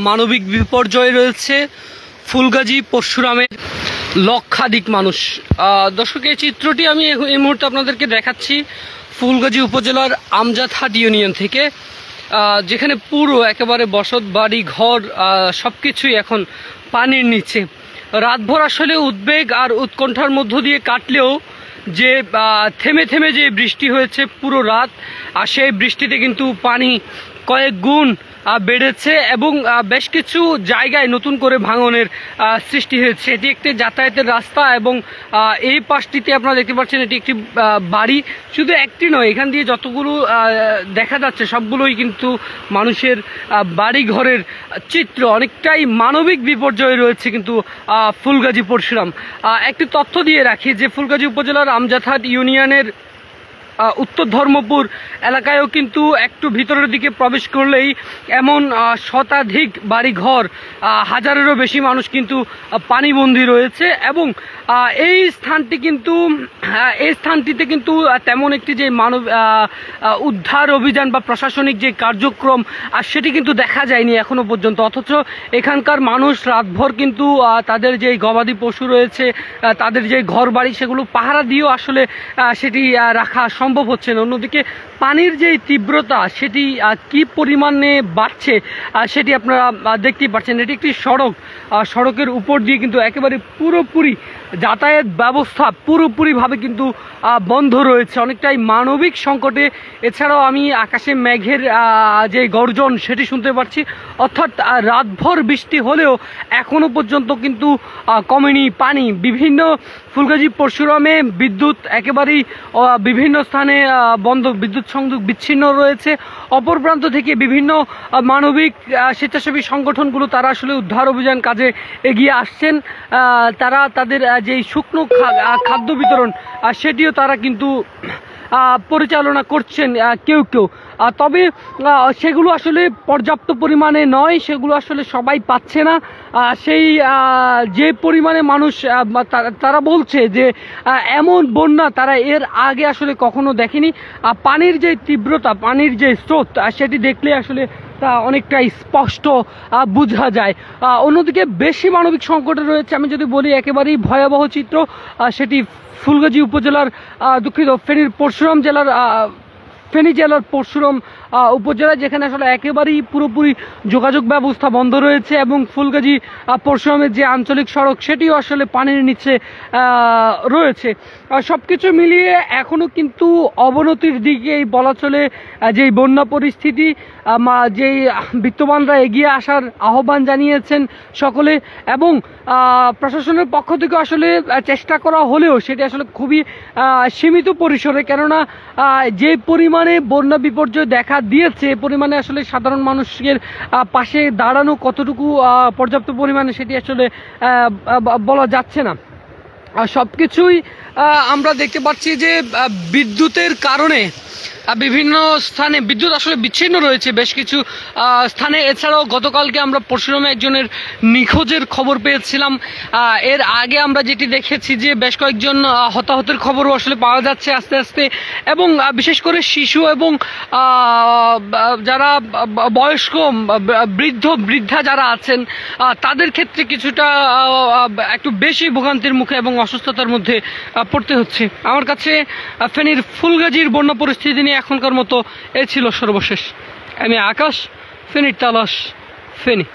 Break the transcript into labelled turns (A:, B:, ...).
A: মানবিক বিপর্যয় রয়েছে ফুলগাজী পরশুরামের লক্ষাধিক মানুষ। দর্শক, এই চিত্রটি আমি এই মুহূর্তে আপনাদেরকে দেখাচ্ছি ফুলগাজী উপজেলার আমজাদহাট ইউনিয়ন থেকে, যেখানে পুরো একেবারে বসত বাড়ি ঘর সবকিছুই এখন পানির নিচে। রাতভর আসলে উদ্বেগ আর উৎকণ্ঠার মধ্য দিয়ে কাটলেও যে থেমে থেমে যে বৃষ্টি হয়েছে পুরো রাত, আর সেই বৃষ্টিতে কিন্তু পানি কয়েক গুণ বেড়েছে এবং বেশ কিছু জায়গায় নতুন করে ভাঙনের সৃষ্টি হয়েছে। এটি একটি যাতায়াতের রাস্তা এবং এই পাশটিতে আপনারা দেখতে পাচ্ছেন এটি একটি বাড়ি। শুধু একটি নয়, এখান দিয়ে যতগুলো দেখা যাচ্ছে সবগুলোই কিন্তু মানুষের বাড়ি ঘরের চিত্র। অনেকটাই মানবিক বিপর্যয় রয়েছে কিন্তু ফুলগাজী পরশুরাম। একটি তথ্য দিয়ে রাখি যে ফুলগাজী উপজেলার আমজাদহাট ইউনিয়নের উত্তর ধর্মপুর এলাকায়ও কিন্তু একটু ভিতরের দিকে প্রবেশ করলেই এমন শতাধিক বাড়িঘর, হাজারেরও বেশি মানুষ কিন্তু পানিবন্দী রয়েছে এবং এই স্থানটিতে কিন্তু তেমন একটি যে মানব উদ্ধার অভিযান বা প্রশাসনিক যে কার্যক্রম সেটি কিন্তু দেখা যায়নি এখনো পর্যন্ত। অথচ এখানকার মানুষ রাতভর কিন্তু তাদের যে গবাদি পশু রয়েছে, তাদের যে ঘর বাড়ি, সেগুলো পাহারা দিয়েও আসলে সেটি রাখা সম্ভব হচ্ছে না। অন্যদিকে পানির যে তীব্রতা সেটি কি পরিমাণে বাড়ছে সেটি আপনারা দেখতেই পাচ্ছেন। এটি একটি সড়কের উপর দিয়ে কিন্তু একেবারে পুরোপুরি যাতায়াত ব্যবস্থা পুরোপুরিভাবে কিন্তু বন্ধ রয়েছে, অনেকটাই মানবিক সংকটে। এছাড়াও আমি আকাশে মেঘের যে গর্জন সেটি শুনতে পাচ্ছি, অর্থাৎ রাতভর বৃষ্টি হলেও এখনো পর্যন্ত কিন্তু কমেনি পানি। বিভিন্ন ফুলগাজী পরশুরামে বিদ্যুৎ একেবারেই বিভিন্ন স্থানে বন্ধ, বিদ্যুৎ সংযোগ বিচ্ছিন্ন রয়েছে। অপর প্রান্ত থেকে বিভিন্ন মানবিক স্বেচ্ছাসেবী সংগঠনগুলো তারা আসলে উদ্ধার অভিযান কাজে এগিয়ে আসছেন। তারা তাদের যেই শুকনো খাদ্য বিতরণ সেটিও তারা কিন্তু পরিচালনা করছেন কেউ কেউ। তবে সেগুলো আসলে পর্যাপ্ত পরিমাণে নয়, সেগুলো আসলে সবাই পাচ্ছে না। সেই যে পরিমাণে মানুষ, তারা বলছে যে এমন বন্যা তারা এর আগে আসলে কখনো দেখেনি। পানির যে তীব্রতা, পানির যে স্রোত সেটি দেখলে আসলে তা অনেকটাই স্পষ্ট বোঝা যায়। অন্যদিকে বেশি মানবিক সংকটে রয়েছে, আমি যদি বলি একেবারেই ভয়াবহ চিত্র, সেটি ফুলগাজী উপজেলার ফেনী জেলার পরশুরাম উপজেলা, যেখানে আসলে একেবারেই পুরোপুরি যোগাযোগ ব্যবস্থা বন্ধ রয়েছে এবং ফুলগাজী পরশুরামের যে আঞ্চলিক সড়ক সেটিও আসলে পানির নিচে রয়েছে। সবকিছু মিলিয়ে এখনো কিন্তু অবনতির দিকেই বলা চলে। যেই বন্যা পরিস্থিতি, যেই বিত্তবানরা এগিয়ে আসার আহ্বান জানিয়েছেন সকলে এবং প্রশাসনের পক্ষ থেকে আসলে চেষ্টা করা হলেও সেটি আসলে খুবই সীমিত পরিসরে, কেননা যে পরিমাণে বন্যা বিপর্যয় দেখা দিয়েছে পরিমাণে আসলে সাধারণ মানুষের পাশে দাঁড়ানো কতটুকু পর্যাপ্ত পরিমাণে সেটি আসলে বলা যাচ্ছে না। সবকিছুই আমরা দেখতে পাচ্ছি যে বিদ্যুতের কারণে বিভিন্ন স্থানে বিদ্যুৎ আসলে বিচ্ছিন্ন রয়েছে বেশ কিছু স্থানে। এছাড়াও গতকালকে আমরা পরশুরামে একজনের নিখোঁজের খবর পেয়েছিলাম। এর আগে আমরা যেটি দেখেছি যে বেশ কয়েকজন হতাহতের খবরও আসলে পাওয়া যাচ্ছে আস্তে আস্তে, এবং বিশেষ করে শিশু এবং যারা বয়স্ক বৃদ্ধা যারা আছেন তাদের ক্ষেত্রে কিছুটা একটু বেশি ভোগান্তির মুখে এবং অসুস্থতার মধ্যে পড়তে হচ্ছে। আমার কাছে ফেনীর ফুলগাজীর বন্যা পরিস্থিতি নিয়ে এখনকার মতো এ ছিল সর্বশেষ। আমি আকাশ, ফেনীর তালাশ, ফেনী।